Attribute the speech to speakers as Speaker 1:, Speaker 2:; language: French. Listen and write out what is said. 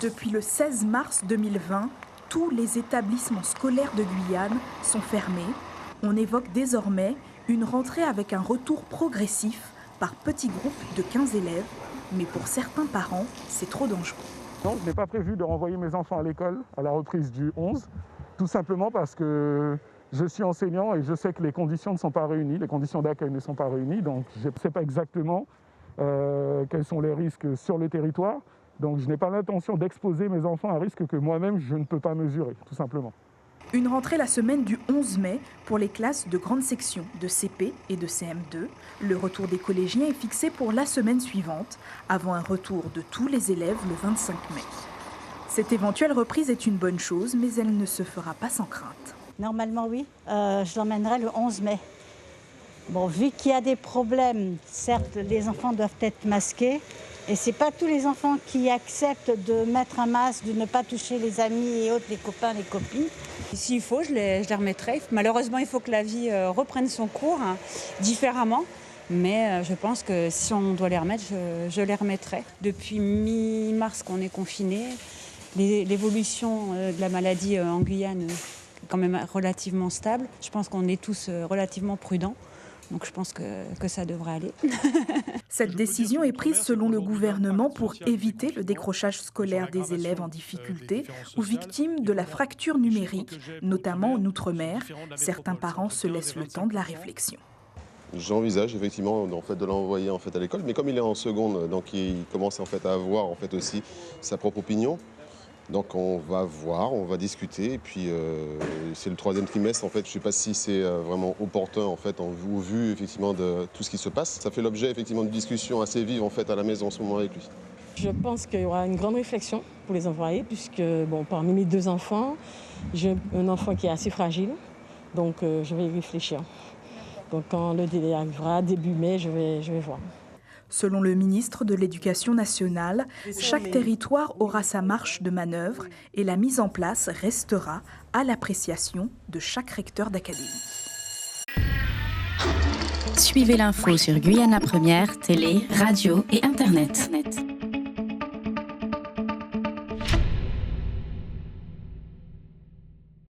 Speaker 1: Depuis le 16 mars 2020, tous les établissements scolaires de Guyane sont fermés. On évoque désormais une rentrée avec un retour progressif par petits groupes de 15 élèves. Mais pour certains parents, c'est trop dangereux.
Speaker 2: Non, je n'ai pas prévu de renvoyer mes enfants à l'école à la reprise du 11, tout simplement parce que je suis enseignant et je sais que les conditions ne sont pas réunies, les conditions d'accueil ne sont pas réunies, donc je ne sais pas exactement quels sont les risques sur le territoire. Donc je n'ai pas l'intention d'exposer mes enfants à un risque que moi-même je ne peux pas mesurer, tout simplement.
Speaker 1: Une rentrée la semaine du 11 mai pour les classes de grande section de CP et de CM2. Le retour des collégiens est fixé pour la semaine suivante, avant un retour de tous les élèves le 25 mai. Cette éventuelle reprise est une bonne chose, mais elle ne se fera pas sans crainte.
Speaker 3: Normalement, oui. Je l'emmènerai le 11 mai. Bon, vu qu'il y a des problèmes, certes, les enfants doivent être masqués. Et ce n'est pas tous les enfants qui acceptent de mettre un masque, de ne pas toucher les amis et autres, les copains, les copines.
Speaker 4: S'il faut, je les remettrai. Malheureusement, il faut que la vie reprenne son cours différemment. Mais je pense que si on doit les remettre, je les remettrai. Depuis mi-mars qu'on est confiné, l'évolution de la maladie en Guyane est quand même relativement stable. Je pense qu'on est tous relativement prudents. Donc je pense que ça devrait aller.
Speaker 1: Cette décision est prise selon le gouvernement pour éviter le décrochage scolaire des élèves en difficulté ou victimes de la fracture numérique, notamment en Outre-mer. Certains parents se laissent le temps de la réflexion.
Speaker 5: J'envisage effectivement de l'envoyer à l'école, mais comme il est en seconde, donc il commence à avoir aussi sa propre opinion. Donc on va voir, on va discuter, et puis c'est le 3e trimestre, je ne sais pas si c'est vraiment opportun au vu effectivement de tout ce qui se passe. Ça fait l'objet effectivement de discussions assez vives à la maison en ce moment avec lui.
Speaker 6: Je pense qu'il y aura une grande réflexion pour les envoyer, puisque parmi mes 2 enfants, j'ai un enfant qui est assez fragile, donc je vais y réfléchir. Donc quand le délai arrivera, début mai, je vais voir.
Speaker 1: Selon le ministre de l'Éducation nationale, chaque territoire aura sa marge de manœuvre et la mise en place restera à l'appréciation de chaque recteur d'académie.
Speaker 7: Suivez l'info sur Guyana Première, télé, radio et internet.